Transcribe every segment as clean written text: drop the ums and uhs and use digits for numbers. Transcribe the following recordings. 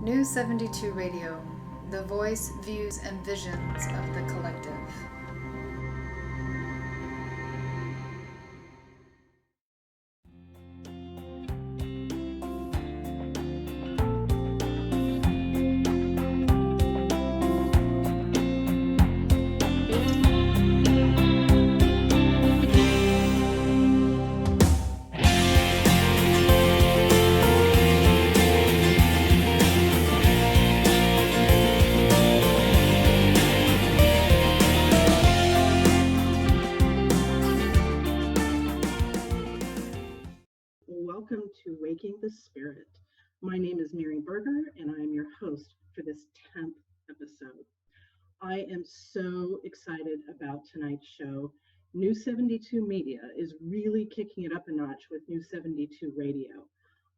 New 72 Radio, the voice, views, and visions of the collective. Welcome to Waking the Spirit. My name is Mary Berger, and I am your host for this 10th episode. I am so excited about tonight's show. New 72 Media is really kicking it up a notch with New 72 Radio.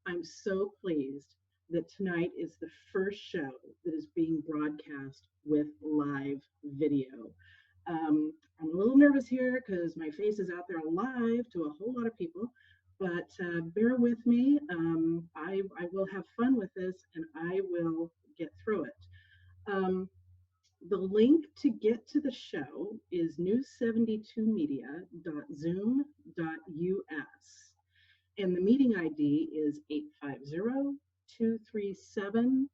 I'm so pleased that tonight is the first show that is being broadcast with live video. I'm a little nervous here because my face is out there live to a whole lot of people, but bear with me. I will have fun with this and I will get through it. The link to get to the show is news72media.zoom.us. And the meeting ID is 850-237-265.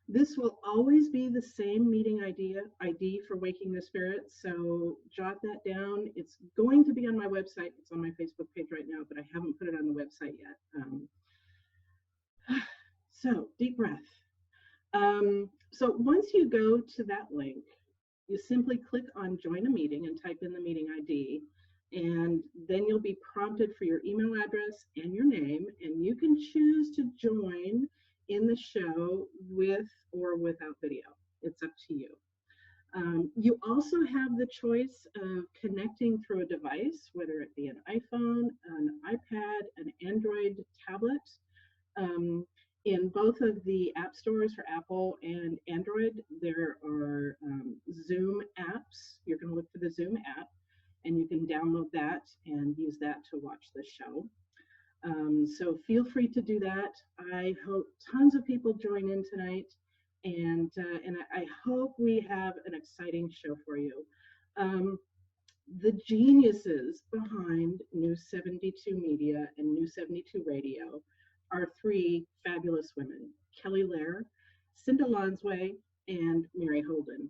This will always be the same meeting ID for Waking the Spirit, so jot that down. It's going to be on my website. It's on my Facebook page right now, but I haven't put it on the website yet. So deep breath. So once you go to that link, you simply click on Join a Meeting and type in the meeting ID, and then you'll be prompted for your email address and your name, and you can choose to join in the show with or without video. It's up to you. You also have the choice of connecting through a device, whether it be an iPhone, an iPad, an Android tablet. In both of the app stores for Apple and Android, there are Zoom apps. You're going to look for the Zoom app, and you can download that and use that to watch the show. So feel free to do that. I hope tons of people join in tonight, and I hope we have an exciting show for you. The geniuses behind New 72 Media and New 72 Radio are three fabulous women: Kelly Lair, Cinda Lonsway, and Mary Holden.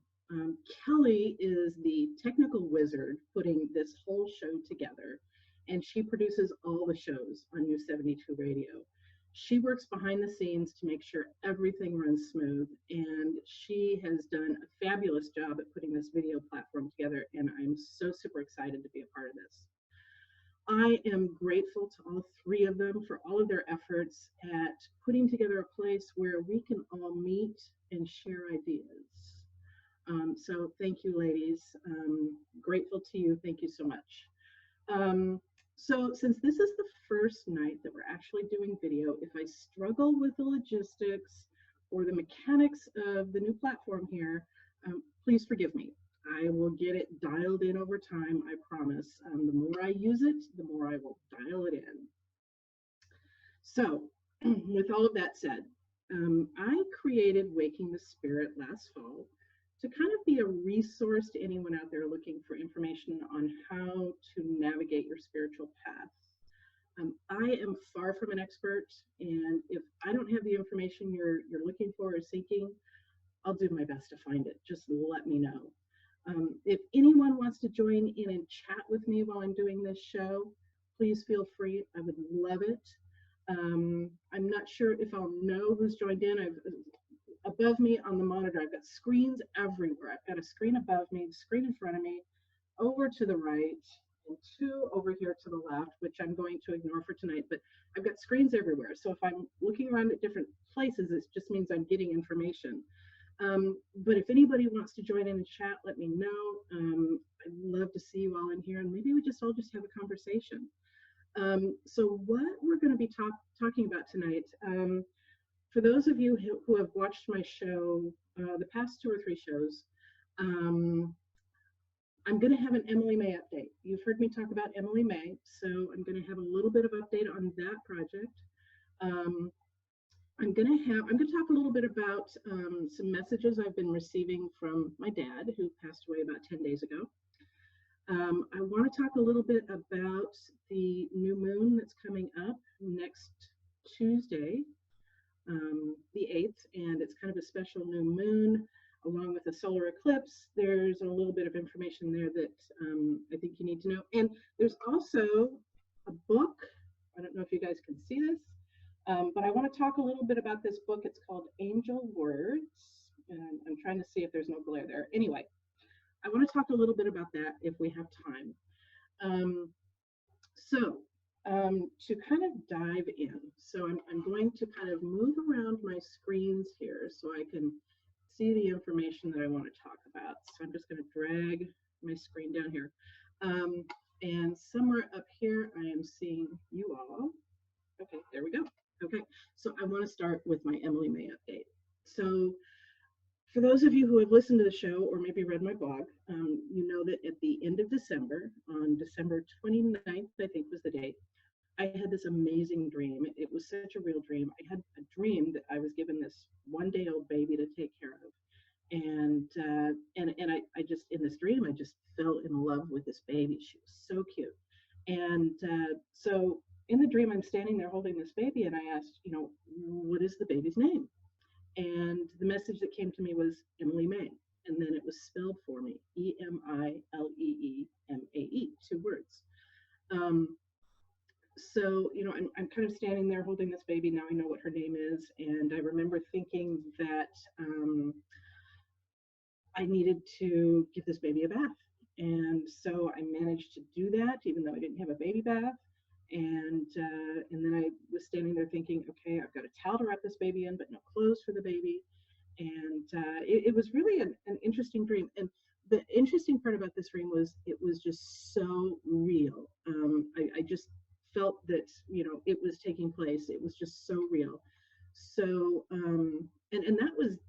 Kelly is the technical wizard putting this whole show together, and she produces all the shows on New 72 Radio. She works behind the scenes to make sure everything runs smooth, and she has done a fabulous job at putting this video platform together, and I'm so super excited to be a part of this. I am grateful to all three of them for all of their efforts at putting together a place where we can all meet and share ideas. So thank you, ladies. Grateful to you. Thank you so much. So since this is the first night that we're actually doing video, if I struggle with the logistics or the mechanics of the new platform here, please forgive me. I will get it dialed in over time, I promise. The more I use it, the more I will dial it in. So with all of that said, I created Waking the Spirit last fall to kind of be a resource to anyone out there looking for information on how to navigate your spiritual path. I am far from an expert, and if I don't have the information you're looking for or seeking, I'll do my best to find it. Just let me know. If anyone wants to join in and chat with me while I'm doing this show, please feel free. I would love it. I'm not sure if I'll know who's joined in. Above me on the monitor, I've got screens everywhere. I've got a screen above me, a screen in front of me, over to the right, and two over here to the left, which I'm going to ignore for tonight, but I've got screens everywhere. So if I'm looking around at different places, it just means I'm getting information. But if anybody wants to join in and chat, let me know. I'd love to see you all in here, and maybe we just all just have a conversation. So what we're going to be talking about tonight, for those of you who have watched my show, the past 2 or 3 shows, I'm going to have an Emily May update. You've heard me talk about Emily May, so I'm going to have a little bit of update on that project. I'm going to talk a little bit about some messages I've been receiving from my dad, who passed away about 10 days ago. I want to talk a little bit about the new moon that's coming up next Tuesday, the 8th, and it's kind of a special new moon along with a solar eclipse. There's a little bit of information there that I think you need to know. And there's also a book. I don't know if you guys can see this, but I want to talk a little bit about this book. It's called Angel Words. And I'm trying to see if there's no glare there. Anyway, I want to talk a little bit about that if we have time. Um, so to kind of dive in, so I'm going to kind of move around my screens here so I can see the information that I want to talk about. So I'm just going to drag my screen down here. And somewhere up here, I am seeing you all. Okay, there we go. Okay, so I want to start with my Emily May update. So for those of you who have listened to the show or maybe read my blog, you know that at the end of December, on December 29th, I think was the date, I had this amazing dream. It was such a real dream. I had a dream that I was given this 1-day-old baby to take care of. And I just, in this dream, I just fell in love with this baby. She was so cute. And so in the dream, I'm standing there holding this baby, and I asked, what is the baby's name? And the message that came to me was Emily May. And then it was spelled for me, Emileeme, 2 words. So, I'm kind of standing there holding this baby. Now I know what her name is. And I remember thinking that I needed to give this baby a bath. And so I managed to do that, even though I didn't have a baby bath. And then I was standing there thinking, okay, I've got a towel to wrap this baby in, but no clothes for the baby. And it was really an interesting dream. And the interesting part about this dream was it was just so real. I just felt that, it was taking place. It was just so real. So, and that was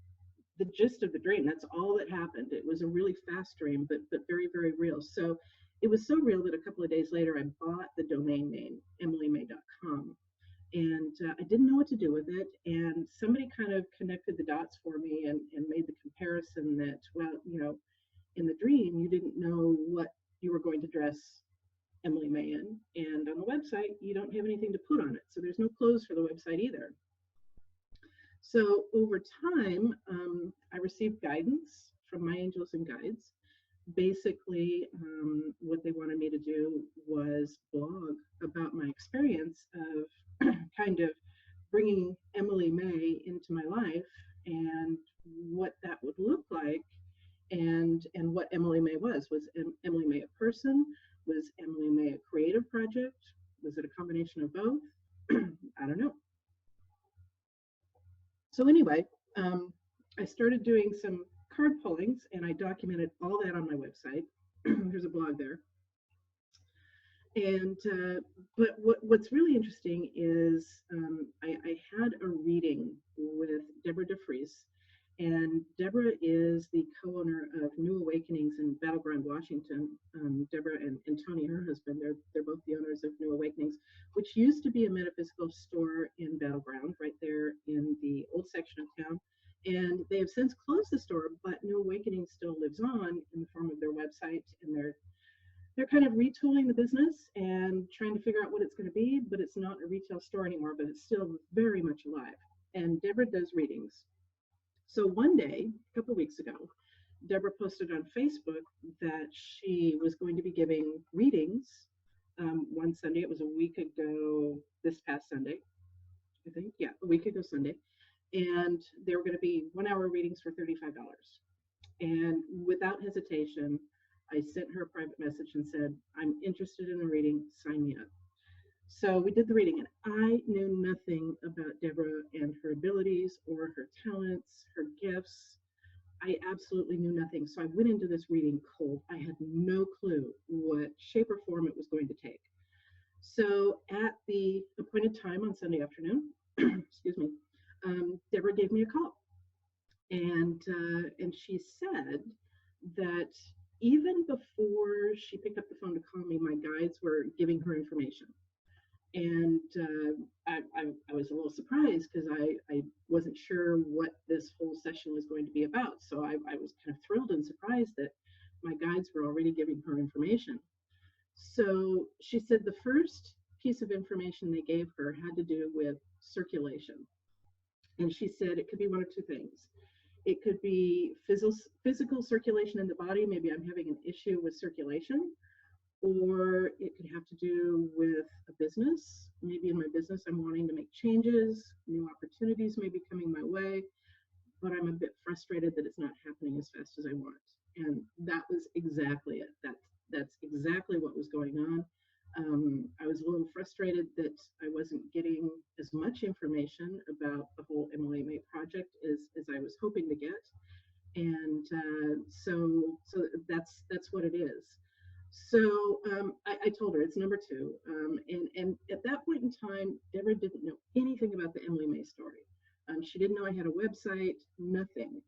the gist of the dream. That's all that happened. It was a really fast dream, but very, very real. So it was so real that a couple of days later, I bought the domain name, emilymay.com. And I didn't know what to do with it. And somebody kind of connected the dots for me and made the comparison that, well, in the dream, you didn't know what you were going to dress Emily May in. And on the website, you don't have anything to put on it. So there's no clothes for the website either. So over time, I received guidance from my angels and guides. Basically, what they wanted me to do was blog about my experience of kind of bringing Emily May into my life and what that would look like, and what Emily May was. Was Emily May a person? Was Emily May a creative project? Was it a combination of both? I don't know. So anyway, I started doing some card pullings, and I documented all that on my website. There's a blog there. And but what's really interesting is I had a reading with Deborah DeFries, and Deborah is the co-owner of New Awakenings in Battleground, Washington. Deborah and Tony, her husband, they're both the owners of New Awakenings, which used to be a metaphysical store in Battleground, right there in the old section of town. And they have since closed the store, but New Awakening still lives on in the form of their website, and they're kind of retooling the business and trying to figure out what it's going to be, but it's not a retail store anymore, but it's still very much alive. And Deborah does readings. So one day, a couple of weeks ago, Deborah posted on Facebook that she was going to be giving readings one Sunday. It was a week ago, this past Sunday, I think. Yeah, a week ago Sunday. And they were going to be 1-hour readings for $35. And without hesitation, I sent her a private message and said, I'm interested in a reading, sign me up. So we did the reading, and I knew nothing about Deborah and her abilities or her talents, her gifts. I absolutely knew nothing. So I went into this reading cold. I had no clue what shape or form it was going to take. So at the appointed time on Sunday afternoon, excuse me, Deborah gave me a call. And she said that even before she picked up the phone to call me, my guides were giving her information. And I was a little surprised because I wasn't sure what this whole session was going to be about. So I was kind of thrilled and surprised that my guides were already giving her information. So she said the first piece of information they gave her had to do with circulation. And she said it could be one of two things. It could be physical circulation in the body. Maybe I'm having an issue with circulation, or it could have to do with a business. Maybe in my business, I'm wanting to make changes, new opportunities may be coming my way, but I'm a bit frustrated that it's not happening as fast as I want. And that was exactly it. That's exactly what was going on. I was a little frustrated that I wasn't getting as much information about the whole MLA project as I was hoping to get, and so that's what it is. So I told her it's number two, and at that point in time, Deborah didn't know anything about the Emily May story. She didn't know I had a website, nothing.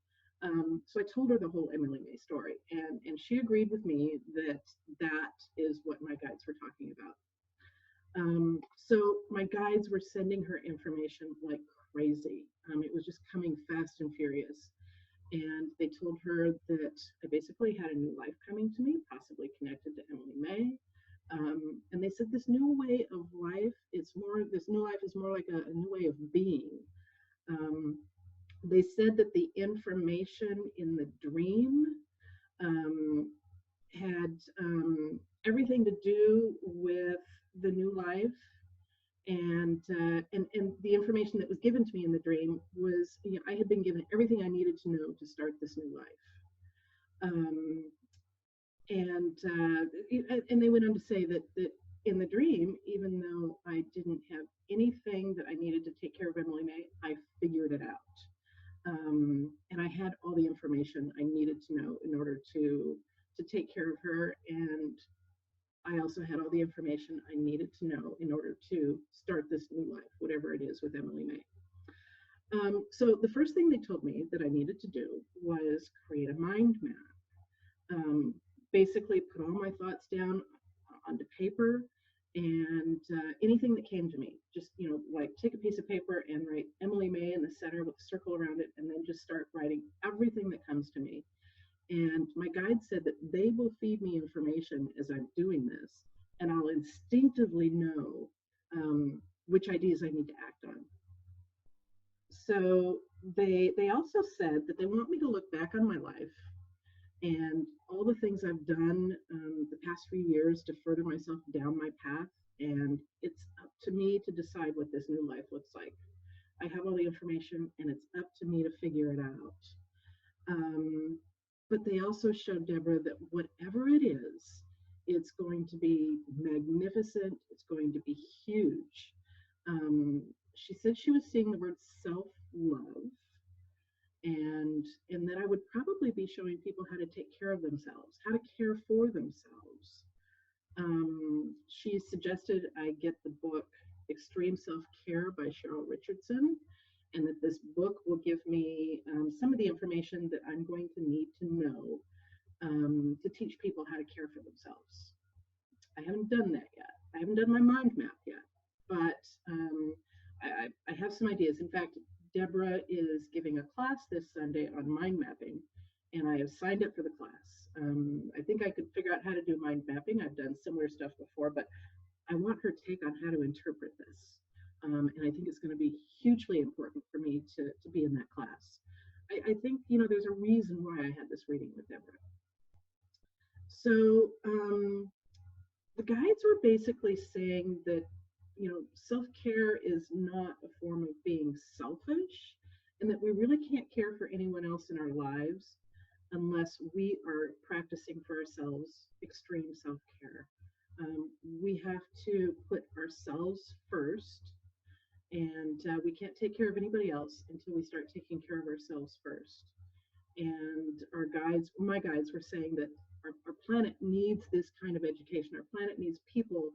So I told her the whole Emily May story, and she agreed with me that that is what my guides were talking about. So my guides were sending her information like crazy. It was just coming fast and furious. And they told her that I basically had a new life coming to me, possibly connected to Emily May. And they said this new way of life, this new life is more like a new way of being. Um, they said that the information in the dream um, had everything to do with the new life, and the information that was given to me in the dream was, you know, I had been given everything I needed to know to start this new life. Um, and they went on to say that in the dream, even though I didn't have anything that I needed to take care of Emily May, I figured it out. And I had all the information I needed to know in order to take care of her, and I also had all the information I needed to know in order to start this new life, whatever it is with Emily May. So the first thing they told me that I needed to do was create a mind map. Basically, put all my thoughts down onto paper, and anything that came to me, just, you know, like take a piece of paper and write Emily May in the center with a circle around it, and then just start writing everything that comes to me. And my guide said that they will feed me information as I'm doing this, and I'll instinctively know which ideas I need to act on. So they also said that they want me to look back on my life and all the things I've done the past few years to further myself down my path. And it's up to me to decide what this new life looks like. I have all the information, and it's up to me to figure it out. But they also showed Deborah that whatever it is, it's going to be magnificent. It's going to be huge. She said she was seeing the word self-love, and that I would probably be showing people how to take care of themselves, how to care for themselves. She suggested I get the book Extreme Self-Care by Cheryl Richardson, and that this book will give me some of the information that I'm going to need to know to teach people how to care for themselves. I haven't done that yet. I haven't done my mind map yet, but I have some ideas. In fact, Deborah is giving a class this Sunday on mind mapping, and I have signed up for the class. I think I could figure out how to do mind mapping. I've done similar stuff before, but I want her take on how to interpret this. And I think it's going to be hugely important for me to be in that class. I think, you know, there's a reason why I had this reading with Deborah. So the guides were basically saying that, you know, self-care is not a form of being selfish, and that we really can't care for anyone else in our lives unless we are practicing for ourselves extreme self-care. We have to put ourselves first, and we can't take care of anybody else until we start taking care of ourselves first. And my guides were saying that our planet needs this kind of education. Our planet needs people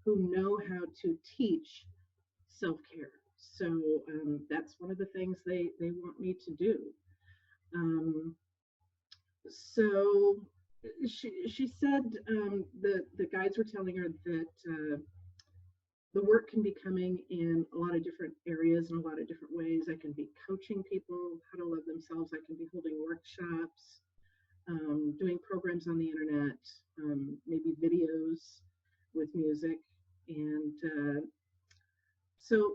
who know how to teach self-care. So that's one of the things they want me to do. So she said the guides were telling her that the work can be coming in a lot of different areas in a lot of different ways. I can be coaching people how to love themselves. I can be holding workshops, doing programs on the internet, maybe videos with music. And so,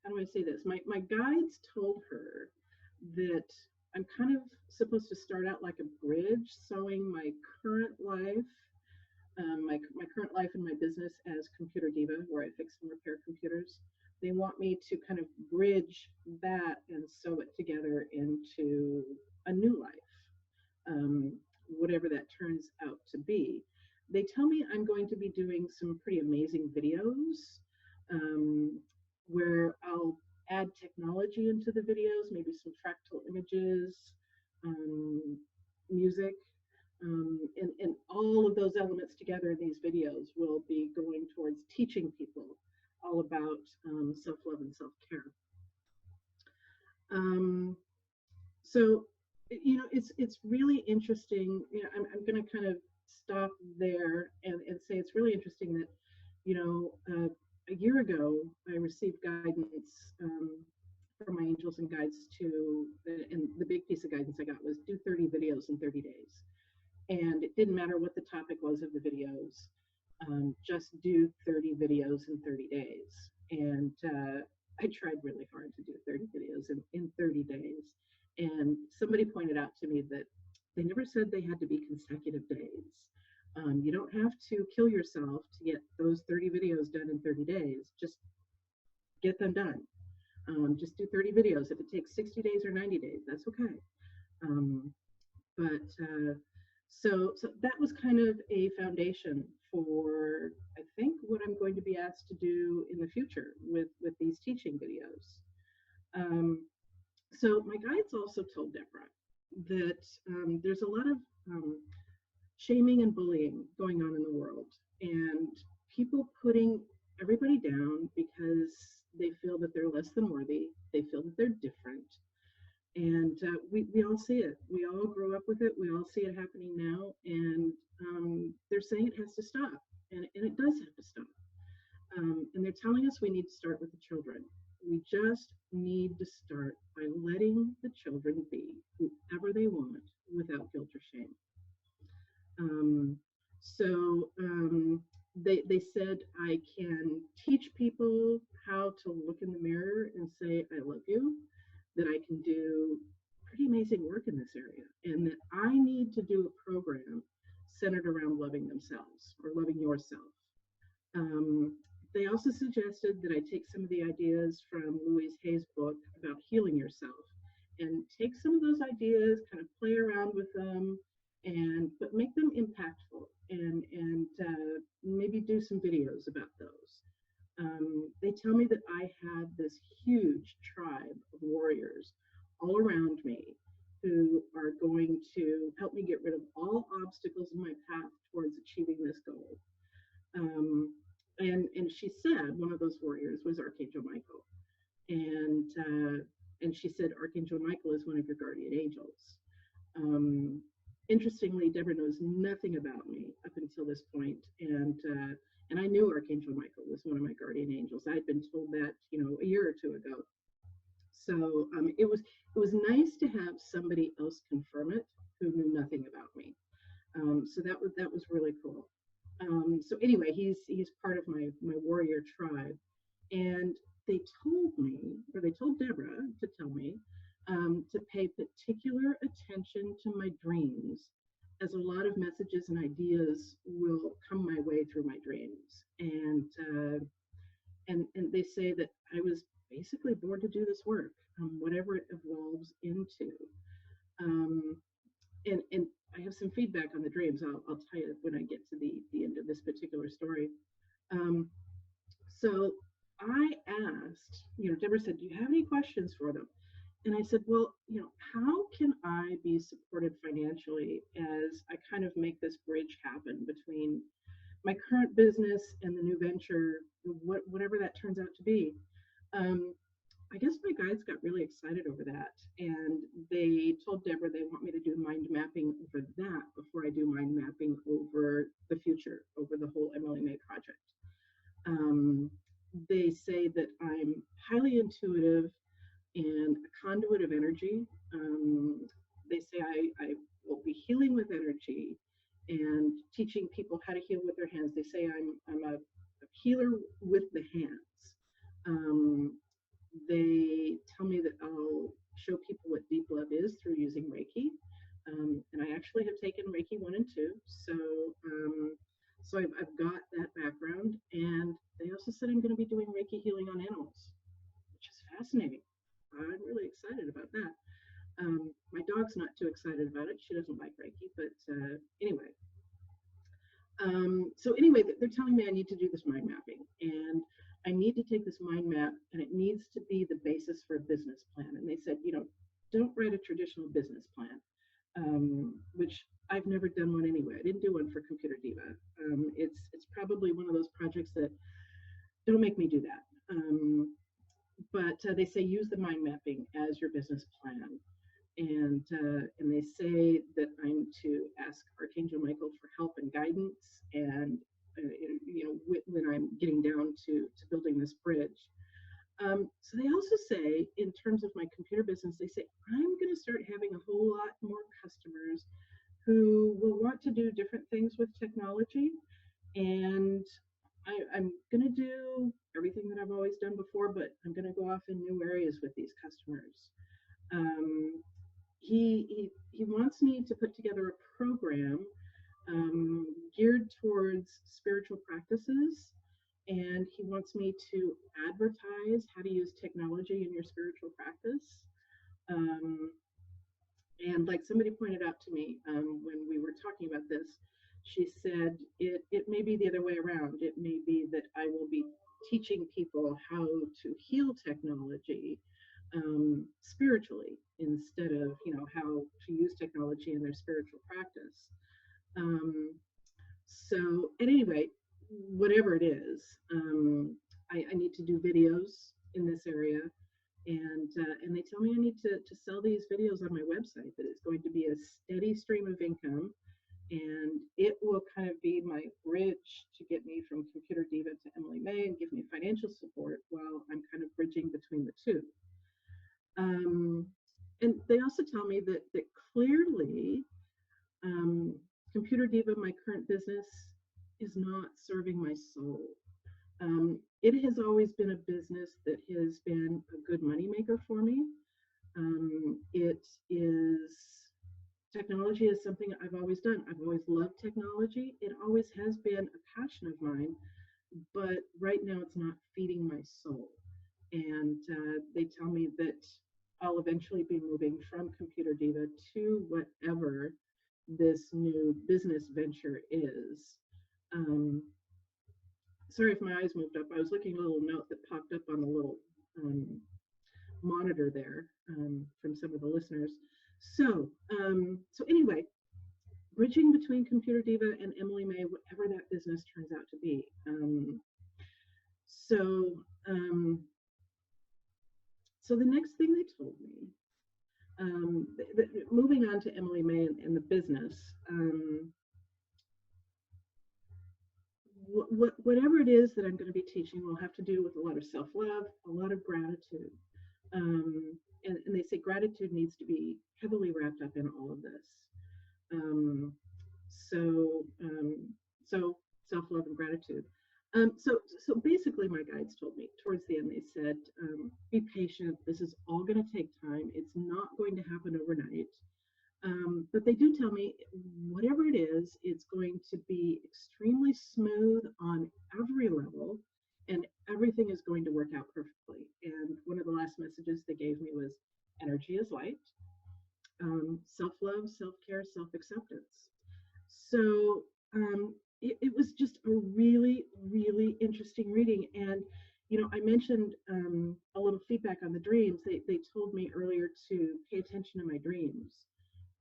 how do I say this? My guides told her that I'm kind of supposed to start out like a bridge, sewing my current life, my current life in my business as Computer Diva, where I fix and repair computers. They want me to kind of bridge that and sew it together into a new life, whatever that turns out to be. They tell me I'm going to be doing some pretty amazing videos, um, where I'll add technology into the videos, maybe some fractal images, um, music, and all of those elements together in these videos will be going towards teaching people all about self-love and self-care. Um, so it's really interesting. I'm going to kind of stop there and say it's really interesting that a year ago I received guidance from my angels and guides and the big piece of guidance I got was do 30 videos in 30 days, and it didn't matter what the topic was of the videos. Just do 30 videos in 30 days. And I tried really hard to do 30 videos in 30 days. And somebody pointed out to me that they never said they had to be consecutive days. You don't have to kill yourself to get those 30 videos done in 30 days. Just get them done. Just do 30 videos. If it takes 60 days or 90 days, that's okay. Um, but that was kind of a foundation for, I think, what I'm going to be asked to do in the future with these teaching videos. So my guides also told Deborah that there's a lot of shaming and bullying going on in the world, and people putting everybody down because they feel that they're less than worthy, they feel that they're different, and we all see it. We all grow up with it. We all see it happening now, and they're saying it has to stop, and it does have to stop. And they're telling us we need to start with the children. We just need to start by letting the children be whoever they want without guilt or shame. Um, so they said I can teach people how to look in the mirror and say, I love you, that I can do pretty amazing work in this area, and that I need to do a program centered around loving themselves or loving yourself. Um, they also suggested that I take some of the ideas from Louise Hay's book about healing yourself and take some of those ideas, kind of play around with them, but make them impactful and maybe do some videos about those. They tell me that I have this huge tribe of warriors all around me who are going to help me get rid of all obstacles in my path towards achieving this goal. And she said one of those warriors was Archangel Michael, and she said Archangel Michael is one of your guardian angels. Um, Interestingly, Deborah knows nothing about me up until this point, and I knew Archangel Michael was one of my guardian angels. I had been told that a year or two ago. So it was nice to have somebody else confirm it who knew nothing about me. So that was really cool. So anyway, he's part of my warrior tribe, and they told me, or they told Deborah to tell me, to pay particular attention to my dreams, as a lot of messages and ideas will come my way through my dreams, and they say that I was basically born to do this work, whatever it evolves into. Um, and I have some feedback on the dreams. I'll tell you when I get to the end of this particular story. Um, so I asked, Deborah said, do you have any questions for them? And I said, well, how can I be supported financially as I kind of make this bridge happen between my current business and the new venture, whatever that turns out to be? I guess my guides got really excited over that, and they told Deborah they want me to do mind mapping over that before I do mind mapping over the future, over the whole Emily May project. Um, they say that I'm highly intuitive and a conduit of energy. Um, they say I will be healing with energy and teaching people how to heal with their hands. They say I'm a healer with the hands. Um, they tell me that I'll show people what deep love is through using Reiki. And I actually have taken Reiki 1 and 2. So I've got that background. And they also said I'm going to be doing Reiki healing on animals, which is fascinating. I'm really excited about that. My dog's not too excited about it. She doesn't like Reiki, but anyway. So anyway, they're telling me I need to do this mind mapping, and I need to take this mind map, and it needs to be the basis for a business plan. And they said, don't write a traditional business plan, which I've never done one anyway. I didn't do one for Computer Diva. It's probably one of those projects that don't make me do that. But they say use the mind mapping as your business plan, and they say that I'm to ask Archangel Michael for help and guidance, and when I'm getting down to building this bridge. So they also say, in terms of my computer business, they say I'm going to start having a whole lot more customers who will want to do different things with technology, and I'm going to do everything that I've always done before, but I'm going to go off in new areas with these customers. Um, he wants me to put together a program geared towards spiritual practices, and he wants me to advertise how to use technology in your spiritual practice. Um, and like somebody pointed out to me when we were talking about this, she said it may be the other way around. It may be that I will be teaching people how to heal technology spiritually, instead of how to use technology in their spiritual practice. So at any rate, whatever it is, I need to do videos in this area, and they tell me I need to sell these videos on my website. That it's going to be a steady stream of income, and it will kind of be my bridge to get me from Computer Diva to Emily May and give me financial support while I'm kind of bridging between the two. Um, and they also tell me that clearly, Computer Diva, my current business, is not serving my soul. It has always been a business that has been a good moneymaker for me. It is Technology is something I've always done. I've always loved technology. It always has been a passion of mine, but right now it's not feeding my soul. And they tell me that I'll eventually be moving from Computer Diva to whatever this new business venture is. Um, Sorry if my eyes moved up. I was looking at a little note that popped up on the little monitor there from some of the listeners. So anyway, bridging between Computer Diva and Emily May, whatever that business turns out to be. So um, so the next thing they told me, moving on to Emily May and the business, whatever it is that I'm going to be teaching will have to do with a lot of self-love, a lot of gratitude. And they say gratitude needs to be heavily wrapped up in all of this. Um, so, so self-love and gratitude. So basically, my guides told me towards the end. They said, "Be patient. This is all going to take time. It's not going to happen overnight." But they do tell me whatever it is, it's going to be extremely smooth on every level, and everything is going to work out perfectly. And one of the last messages they gave me was, "Energy is light, self-love, self-care, self-acceptance." So it was just a really, really interesting reading. And, I mentioned a little feedback on the dreams. They told me earlier to pay attention to my dreams.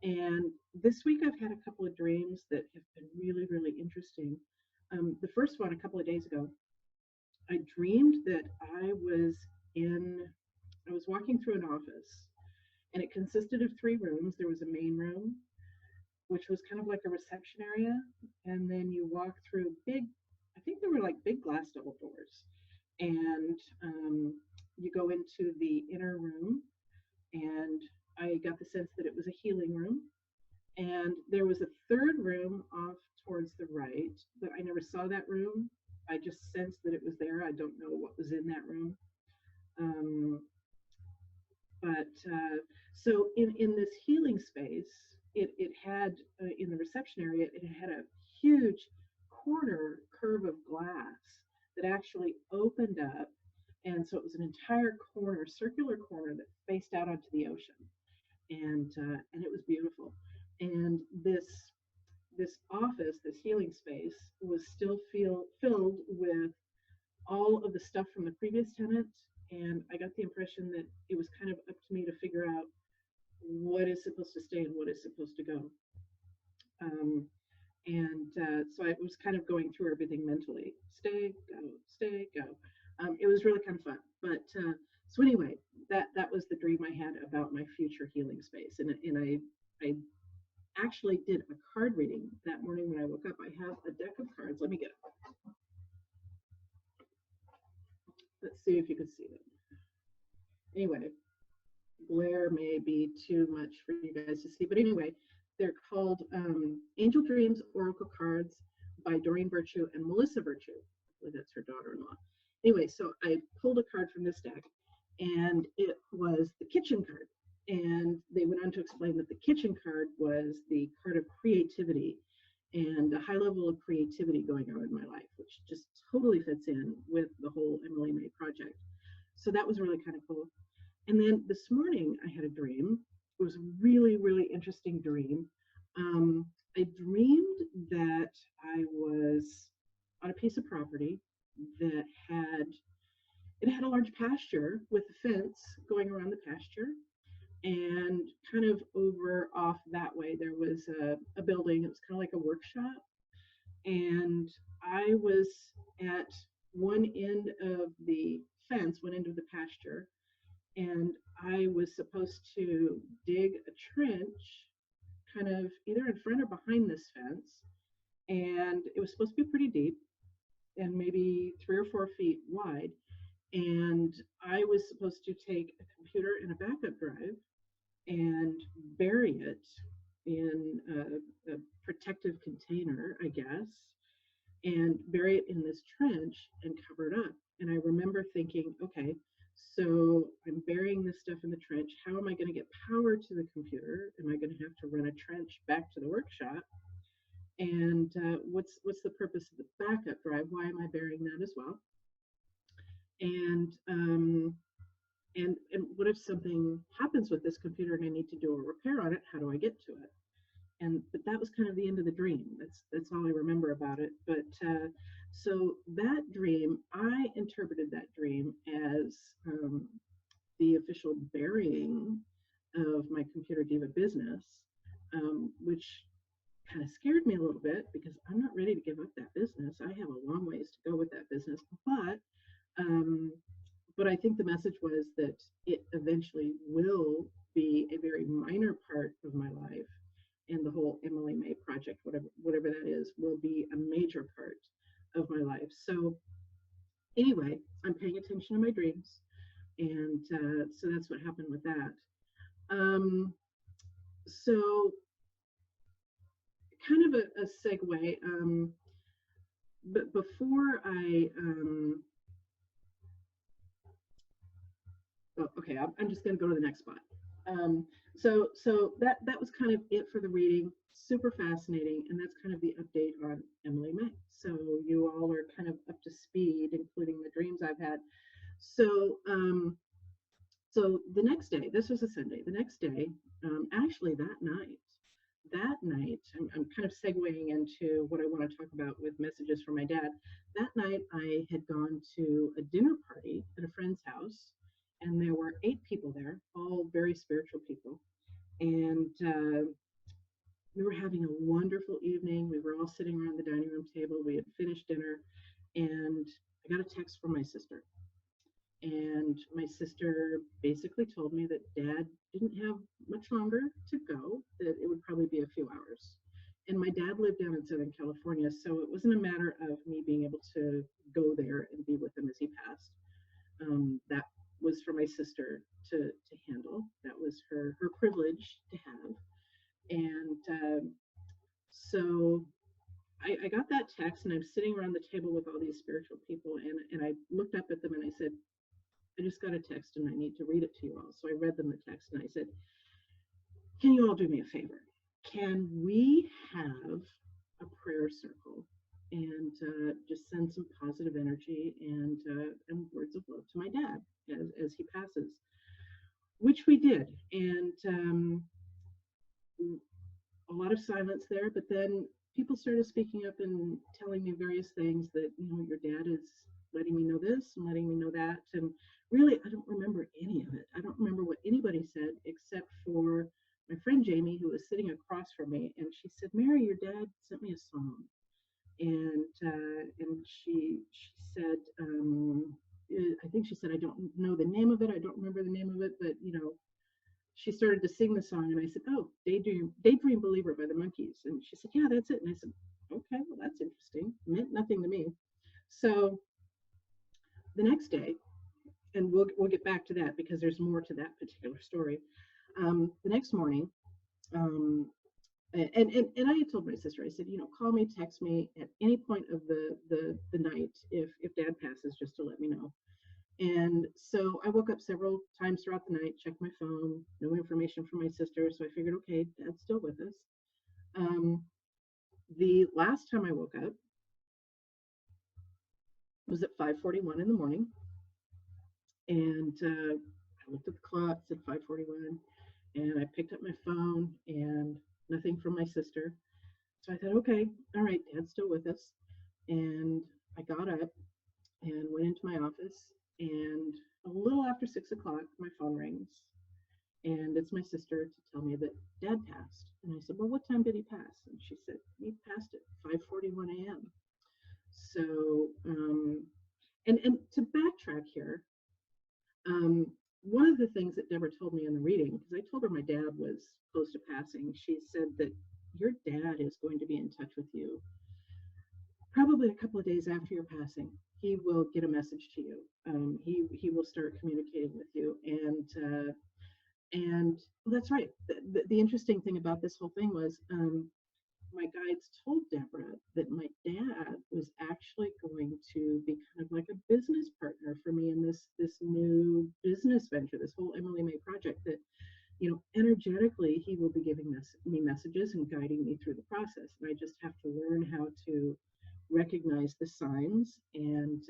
And this week I've had a couple of dreams that have been really, really interesting. The first one, a couple of days ago, I dreamed that I was walking through an office, and it consisted of 3 rooms. There was a main room, which was kind of like a reception area. And then you walk through big, I think they were like big glass double doors. And you go into the inner room, and I got the sense that it was a healing room. And there was a third room off towards the right, but I never saw that room. I just sensed that it was there. I don't know what was in that room. Um, but so in this healing space, it had in the reception area, it had a huge corner curve of glass that actually opened up. And so it was an entire corner, circular corner that faced out onto the ocean. And it was beautiful. And this office, this healing space, was still filled with all of the stuff from the previous tenant. And I got the impression that it was kind of up to me to figure out what is supposed to stay and what is supposed to go. So I was kind of going through everything mentally. Stay, go, stay, go. It was really kind of fun. But so anyway, that was the dream I had about my future healing space. And I actually did a card reading that morning when I woke up. I have a deck of cards. Let me get it. Let's see if you can see them. Anyway, glare may be too much for you guys to see, but anyway, they're called Angel Dreams Oracle Cards by Doreen Virtue and Melissa Virtue. I believe that's her daughter-in-law. Anyway, so I pulled a card from this deck, and it was the kitchen card. And they went on to explain that the kitchen card was the card of creativity and a high level of creativity going on in my life, which just totally fits in with the whole Emily May project. So that was really kind of cool. And then this morning I had a dream. It was a really, really interesting dream. I dreamed that I was on a piece of property that had a large pasture with a fence going around the pasture. And kind of over off that way, there was a building. It was kind of like a workshop. And I was at one end of the fence, one end of the pasture, and I was supposed to dig a trench kind of either in front or behind this fence. And it was supposed to be pretty deep and maybe 3 or 4 feet wide. And I was supposed to take a computer and a backup drive and bury it in a protective container, I guess, and bury it in this trench and cover it up. And I remember thinking, okay, so I'm burying this stuff in the trench. How am I going to get power to the computer? Am I going to have to run a trench back to the workshop? And what's the purpose of the backup drive? Why am I burying that as well? And what if something happens with this computer and I need to do a repair on it? How do I get to it? But that was kind of the end of the dream. That's all I remember about it. But so that dream, I interpreted that dream as the official burying of my Computer Diva business, which kind of scared me a little bit because I'm not ready to give up that business. I have a long ways to go with that business, but I think the message was that it eventually will be a very minor part of my life, and the whole Emily May project, whatever that is, will be a major part of my life. So anyway, I'm paying attention to my dreams, and so that's what happened with that. So kind of a segue, but before I okay, I'm just going to go to the next spot. So that was kind of it for the reading. Super fascinating, and that's kind of the update on Emily May. So you all are kind of up to speed, including the dreams I've had. So so the next day, this was a Sunday. The next day, actually that night, I'm kind of segueing into what I want to talk about with messages from my dad. That night, I had gone to a dinner party at a friend's house, and there were 8 people there, all very spiritual people. And we were having a wonderful evening. We were all sitting around the dining room table. We had finished dinner, and I got a text from my sister. And my sister basically told me that Dad didn't have much longer to go, that it would probably be a few hours. And my dad lived down in Southern California, so it wasn't a matter of me being able to go there and be with him as he passed. That was for my sister to handle. That was her privilege to have. And so I got that text, and I'm sitting around the table with all these spiritual people, and I looked up at them and I said, I just got a text and I need to read it to you all. So I read them the text and I said, can you all do me a favor? Can we have a prayer circle and just send some positive energy and words of love to my dad as he passes, which we did. And a lot of silence there, but then people started speaking up and telling me various things that, your dad is letting me know this and letting me know that. And really, I don't remember any of it. I don't remember what anybody said except for my friend Jamie, who was sitting across from me, and she said, Mary, your dad sent me a song. And she said, I think she said, I don't know the name of it. I don't remember the name of it, but she started to sing the song, and I said, oh, Daydream Believer by the Monkees. And she said, yeah, that's it. And I said, okay, well, that's interesting. It meant nothing to me. So the next day, and we'll get back to that because there's more to that particular story. The next morning, and I had told my sister, I said, call me, text me at any point of the night if dad passes, just to let me know. And so I woke up several times throughout the night, checked my phone, no information from my sister. So I figured, okay, dad's still with us. The last time I woke up was at 5:41 in the morning. And I looked at the clock, said 5:41. And I picked up my phone and nothing from my sister. So I thought, okay, all right, dad's still with us. And I got up and went into my office. And a little after 6 o'clock, my phone rings. And it's my sister to tell me that dad passed. And I said, well, what time did he pass? And she said, he passed at 5:41 a.m. So, and to backtrack here, one of the things that Deborah told me in the reading, because I told her my dad was close to passing, she said that your dad is going to be in touch with you probably a couple of days after your passing. He will get a message to you. He will start communicating with you, and well, that's right. The interesting thing about this whole thing was my guides told Deborah that my dad was actually going to be kind of like a business partner for me in this new business venture, this whole Emily May project. That energetically he will be giving me messages and guiding me through the process, and I just have to learn how to recognize the signs and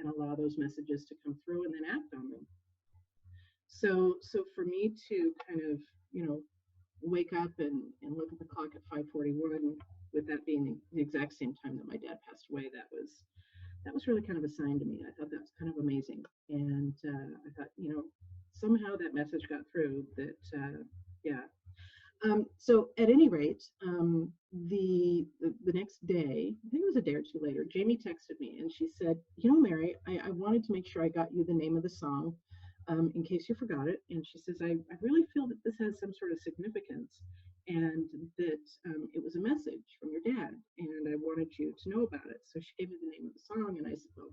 allow those messages to come through and then act on them. So for me to kind of wake up and look at the clock at 5:41, with that being the exact same time that my dad passed away, that was really kind of a sign to me. I thought that was kind of amazing, and I thought somehow that message got through. That yeah. So at any rate, the next day, I think it was a day or two later, Jamie texted me and she said, Mary, I wanted to make sure I got you the name of the song in case you forgot it. And she says, I really feel that this has some sort of significance and that it was a message from your dad and I wanted you to know about it. So she gave me the name of the song and I said, well,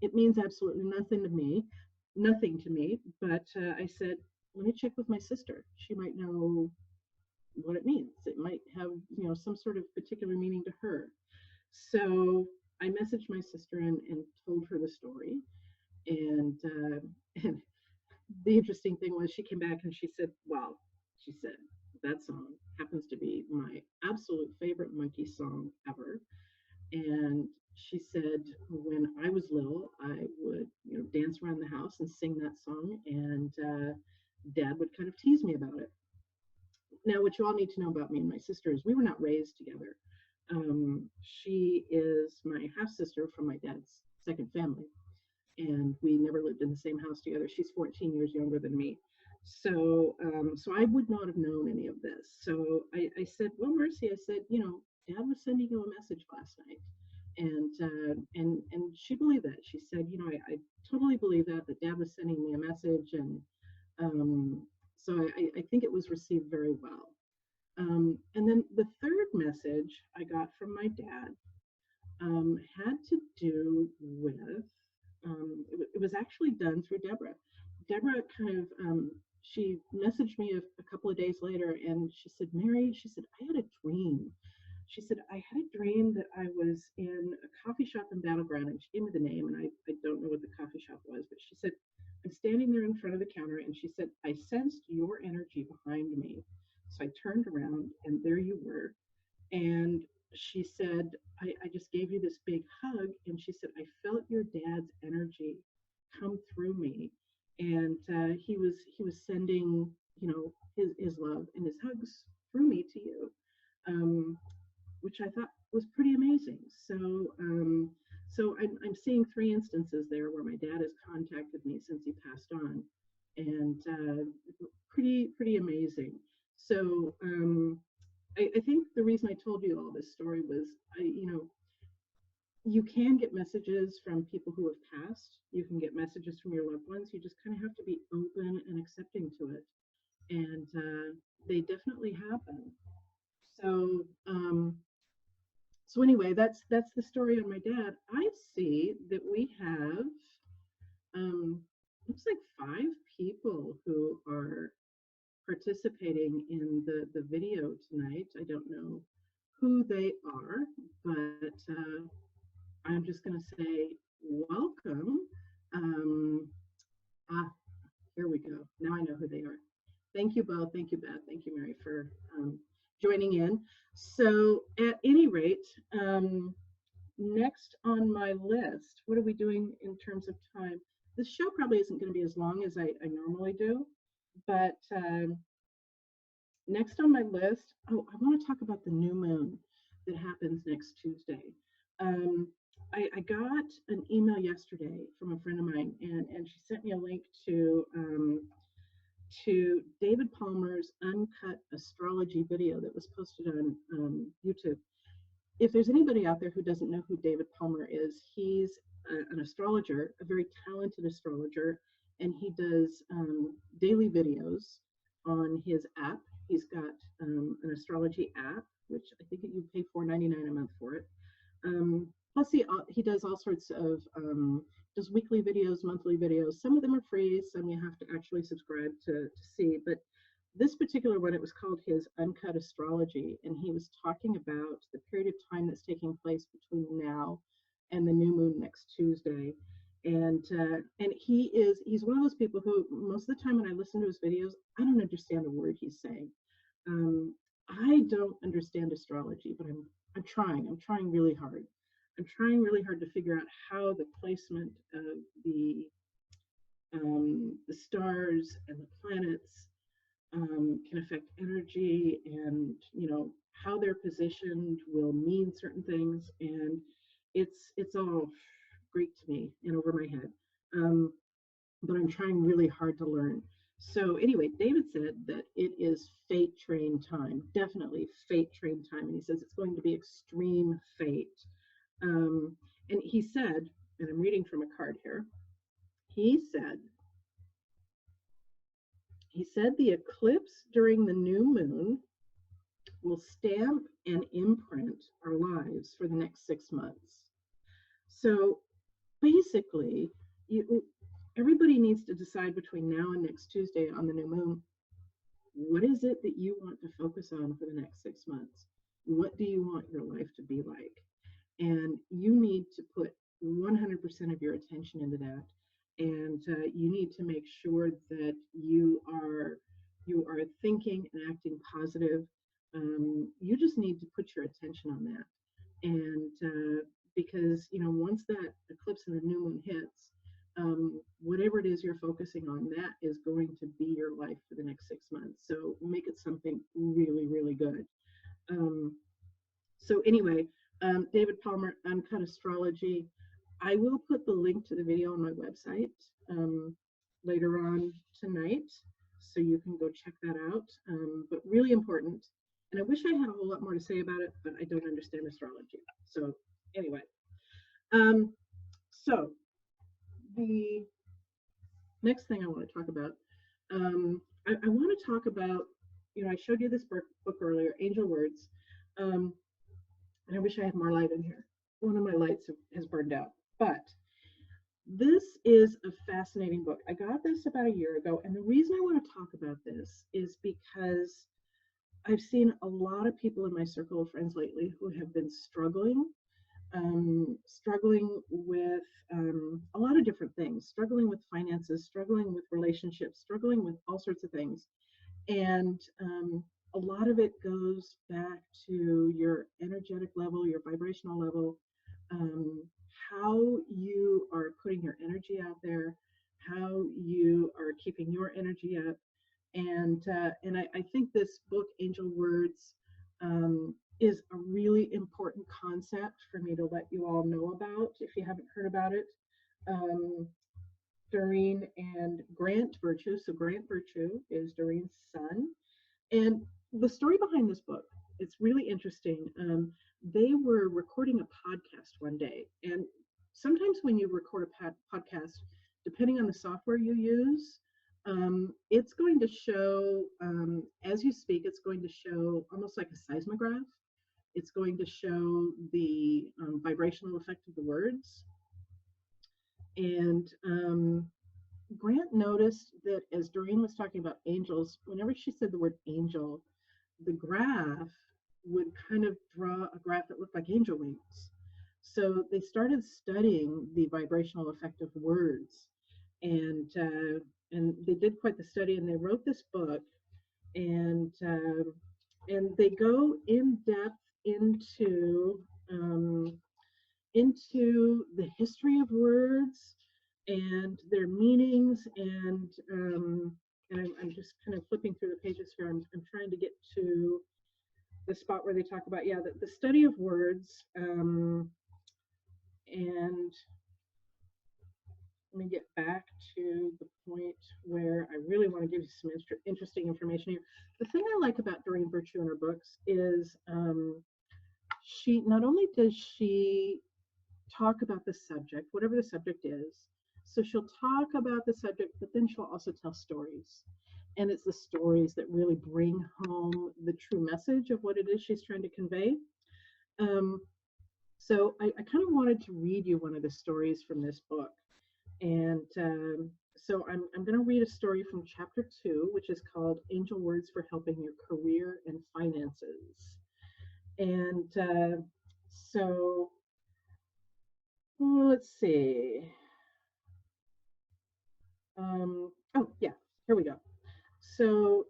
it means absolutely nothing to me. But I said, let me check with my sister. She might know what it means. It might have, some sort of particular meaning to her. So I messaged my sister and told her the story. And the interesting thing was she came back and she said, wow, she said, that song happens to be my absolute favorite monkey song ever. And she said, when I was little, I would, dance around the house and sing that song. And dad would kind of tease me about it. Now, what you all need to know about me and my sister is we were not raised together. She is my half sister from my dad's second family, and we never lived in the same house together. She's 14 years younger than me, so I would not have known any of this. So I said, well, Mercy, I said, Dad was sending you a message last night, and she believed that. She said, I totally believe that Dad was sending me a message, and so I think it was received very well. And then the third message I got from my dad had to do with it was actually done through Deborah. Deborah kind of she messaged me a couple of days later, and she said, "Mary," she said, "I had a dream." She said, "I had a dream that I was in a coffee shop in Battleground," and she gave me the name, and I don't know what the coffee shop was, but she said, "I'm standing there in front of the counter," and she said, "I sensed your energy behind me. So I turned around, and there you were." And she said, I just gave you this big hug. And she said, "I felt your dad's energy come through me." And he was sending, his love and his hugs through me to you, um, which I thought was pretty amazing. So I'm seeing three instances there where my dad has contacted me since he passed on, and pretty amazing. So I think the reason I told you all this story was, you can get messages from people who have passed. You can get messages from your loved ones. You just kind of have to be open and accepting to it. And they definitely happen. So, so anyway, that's the story on my dad. I see that we have um, looks like five people who are participating in the video tonight. I don't know who they are, but I'm just going to say welcome. Um, ah, Here we go. Now I know who they are. Thank you both. Thank you, Beth. Thank you, Mary, for joining in. So, at any rate, next on my list, what are we doing in terms of time? This show probably isn't going to be as long as I normally do, but next on my list, I want to talk about the new moon that happens next Tuesday. Um, I got an email yesterday from a friend of mine, and she sent me a link to David Palmer's uncut astrology video that was posted on YouTube. If there's anybody out there who doesn't know who David Palmer is, he's an astrologer, a very talented astrologer, and he does daily videos on his app. He's got an astrology app, which I think you pay $4.99 a month for it. Plus, he does all sorts of just weekly videos, monthly videos. Some of them are free, some you have to actually subscribe to see. But this particular one, it was called his Uncut Astrology, and he was talking about the period of time that's taking place between now and the new moon next Tuesday. And he's one of those people who most of the time when I listen to his videos, I don't understand a word he's saying. I don't understand astrology, but I'm trying. I'm trying really hard. I'm trying really hard to figure out how the placement of the stars and the planets can affect energy, and how they're positioned will mean certain things, and it's all Greek to me and over my head. But I'm trying really hard to learn. So anyway, David said that it is fate train time, definitely fate train time, and he says it's going to be extreme fate. And he said, and I'm reading from a card here. He said the eclipse during the new moon will stamp and imprint our lives for the next 6 months. So basically, everybody needs to decide between now and next Tuesday on the new moon, what is it that you want to focus on for the next 6 months? What do you want your life to be like? And you need to put 100% of your attention into that. And you need to make sure that you are thinking and acting positive. You just need to put your attention on that. And because once that eclipse and the new moon hits, whatever it is you're focusing on, that is going to be your life for the next 6 months. So make it something really, really good. So anyway, David Palmer, Uncut Astrology. I will put the link to the video on my website later on tonight, so you can go check that out. But really important. And I wish I had a whole lot more to say about it, but I don't understand astrology. So anyway, so the next thing I want to talk about, I want to talk about I showed you this book earlier, Angel Words. Um, and I wish I had more light in here. One of my lights has burned out. But this is a fascinating book. I got this about a year ago. And the reason I want to talk about this is because I've seen a lot of people in my circle of friends lately who have been struggling with a lot of different things, struggling with finances, struggling with relationships, struggling with all sorts of things. And a lot of it goes back to your energetic level, your vibrational level, um, how you are putting your energy out there, how you are keeping your energy up. And I think this book, Angel Words, is a really important concept for me to let you all know about if you haven't heard about it. Um, Doreen and Grant Virtue. So Grant Virtue is Doreen's son. And the story behind this book, it's really interesting. They were recording a podcast one day. And sometimes when you record a podcast, depending on the software you use, it's going to show, as you speak, it's going to show almost like a seismograph. It's going to show the vibrational effect of the words. And Grant noticed that as Doreen was talking about angels, whenever she said the word angel, the graph would kind of draw a graph that looked like angel wings. So they started studying the vibrational effect of words, and they did quite the study, and they wrote this book, and they go in depth um, into the history of words and their meanings, and I'm just kind of flipping through the pages here. I'm trying to get to the spot where they talk about the study of words, and let me get back to the point where I really want to give you some interesting information here. The thing I like about Doreen Virtue in her books is she not only does she talk about the subject, whatever the subject is. So she'll talk about the subject, but then she'll also tell stories. And it's the stories that really bring home the true message of what it is she's trying to convey. So I kind of wanted to read you one of the stories from this book. And so I'm going to read a story from chapter 2, which is called Angel Words for Helping Your Career and Finances. And so let's see. Oh, yeah, here we go. So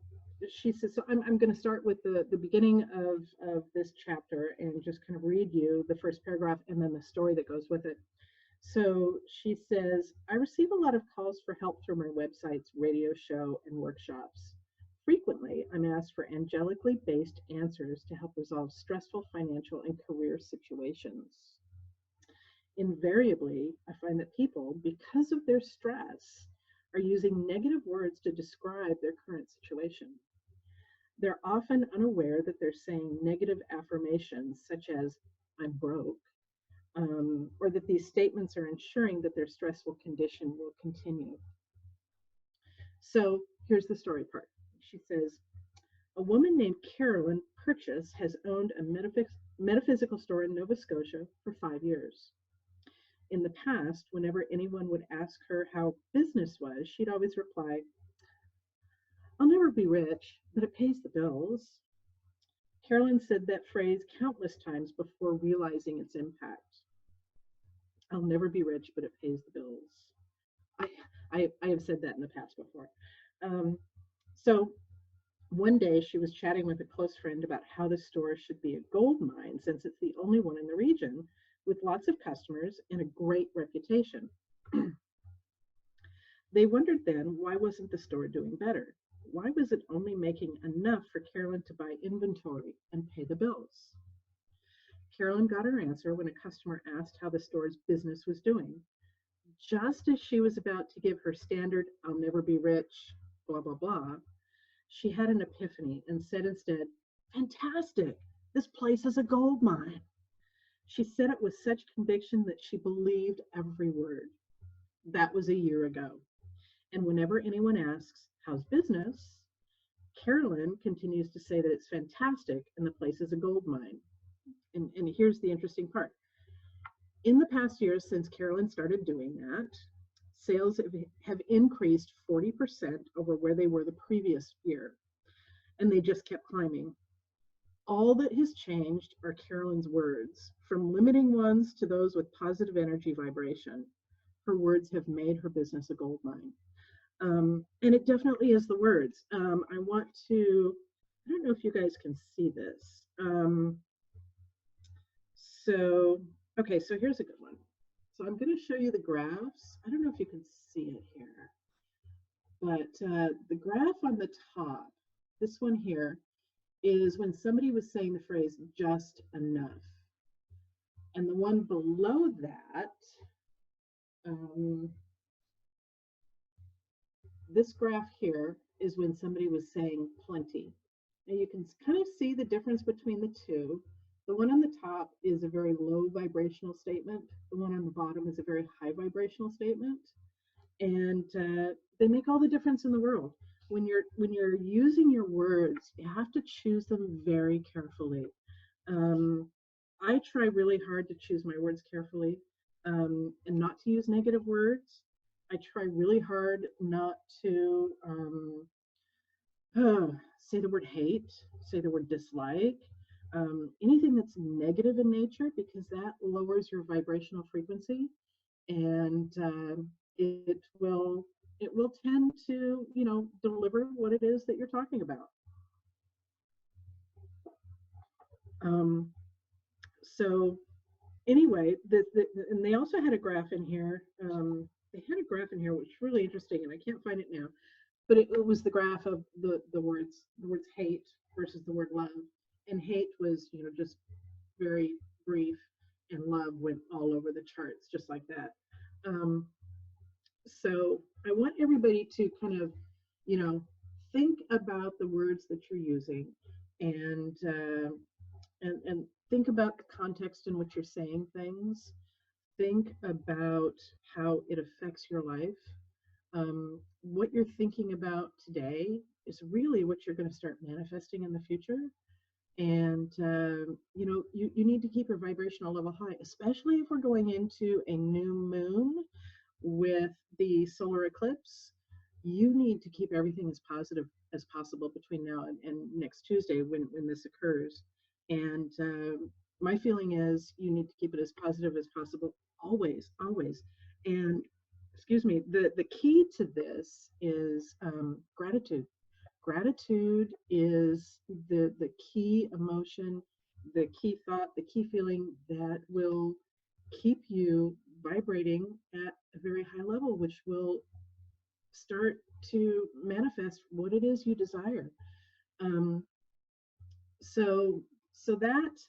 she says, so I'm going to start with the beginning of this chapter and just kind of read you the first paragraph and then the story that goes with it. So she says, I receive a lot of calls for help through my websites, radio show, and workshops. Frequently, I'm asked for angelically based answers to help resolve stressful financial and career situations. Invariably, I find that people, because of their stress, are using negative words to describe their current situation. They're often unaware that they're saying negative affirmations such as, I'm broke, or that these statements are ensuring that their stressful condition will continue. So here's the story part. She says, a woman named Carolyn Purchase has owned a metaphysical store in Nova Scotia for 5 years. In the past, whenever anyone would ask her how business was, she'd always reply, I'll never be rich, but it pays the bills. Carolyn said that phrase countless times before realizing its impact. I'll never be rich, but it pays the bills. I have said that in the past before. So one day she was chatting with a close friend about how the store should be a gold mine since it's the only one in the region with lots of customers and a great reputation. They wondered then, why wasn't the store doing better? Why was it only making enough for Carolyn to buy inventory and pay the bills? Carolyn got her answer when a customer asked how the store's business was doing. Just as she was about to give her standard, I'll never be rich, blah, blah, blah, she had an epiphany and said instead, fantastic, this place is a gold mine. She said it with such conviction that she believed every word. That was a year ago. And whenever anyone asks, how's business? Carolyn continues to say that it's fantastic and the place is a gold mine. And here's the interesting part. In the past years since Carolyn started doing that, sales have increased 40% over where they were the previous year, and they just kept climbing. All that has changed are Carolyn's words, from limiting ones to those with positive energy vibration. Her words have made her business a gold mine. And it definitely is the words. I want to, I don't know if you guys can see this. So, okay, so here's a good one. So I'm going to show you the graphs. I don't know if you can see it here, but the graph on the top, this one here, is when somebody was saying the phrase just enough. And the one below that, this graph here is when somebody was saying plenty. Now you can kind of see the difference between the two. The one on the top is a very low vibrational statement. The one on the bottom is a very high vibrational statement. And they make all the difference in the world. When you're using your words, you have to choose them very carefully. I try really hard to choose my words carefully, and not to use negative words. I try really hard not to say the word hate, say the word dislike, anything that's negative in nature, because that lowers your vibrational frequency, and it will tend to, deliver what it is that you're talking about. So anyway, and they also had a graph in here. They had a graph in here which is really interesting, and I can't find it now. But it was the graph of the words hate versus the word love, and hate was just very brief, and love went all over the charts just like that. So I want everybody to kind of think about the words that you're using, and and think about the context in which you're saying things. Think about how it affects your life. What you're thinking about today is really what you're going to start manifesting in the future. And you need to keep your vibrational level high, especially if we're going into a new moon with the solar eclipse. You need to keep everything as positive as possible between now and next Tuesday when this occurs. And my feeling is you need to keep it as positive as possible, always, always. And excuse me, the key to this is gratitude. Gratitude is the key emotion, the key thought, the key feeling that will keep you vibrating at a very high level, which will start to manifest what it is you desire. Um, so that's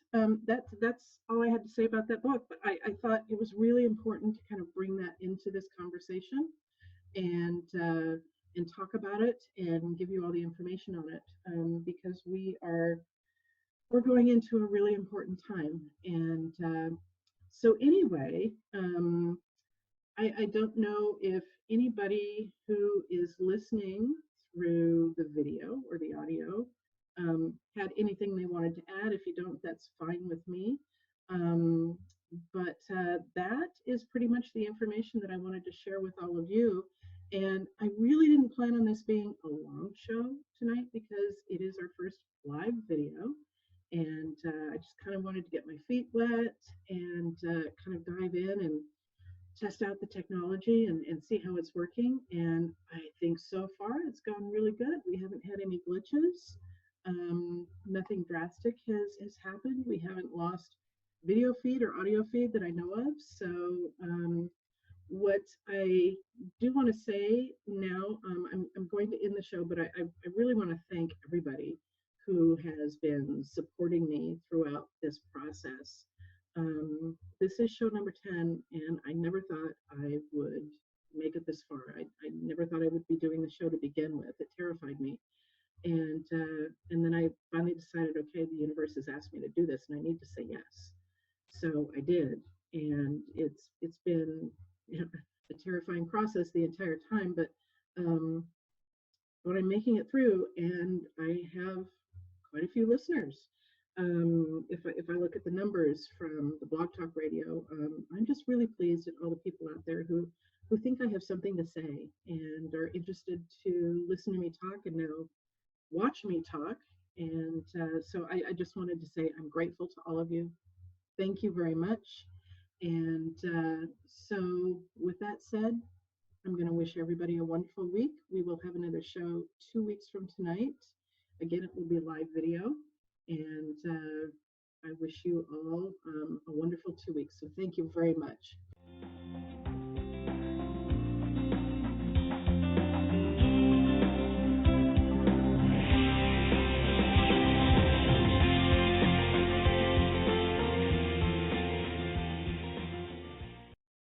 all I had to say about that book. But I thought it was really important to kind of bring that into this conversation, and talk about it and give you all the information on it, because we're going into a really important time. And so anyway, I don't know if anybody who is listening through the video or the audio had anything they wanted to add. If you don't, that's fine with me. But that is pretty much the information that I wanted to share with all of you. And I really didn't plan on this being a long show tonight because it is our first live video. And I just kind of wanted to get my feet wet and kind of dive in and test out the technology and see how it's working. And I think so far it's gone really good. We haven't had any glitches. Nothing drastic has happened. We haven't lost video feed or audio feed that I know of. So what I do want to say now, I'm going to end the show, but I really want to thank everybody who has been supporting me throughout this process. This is show number 10, and I never thought I would make it this far. I never thought I would be doing the show to begin with. It terrified me. And then I finally decided, okay, the universe has asked me to do this, and I need to say yes. So I did, and it's been a terrifying process the entire time. But what but I'm making it through, and I have quite a few listeners. If I look at the numbers from the Blog Talk Radio, I'm just really pleased at all the people out there who think I have something to say and are interested to listen to me talk and now watch me talk. And so I just wanted to say I'm grateful to all of you. Thank you very much. And so, with that said, I'm going to wish everybody a wonderful week. We will have another show 2 weeks from tonight. Again, it will be live video. And I wish you all a wonderful 2 weeks. So, thank you very much.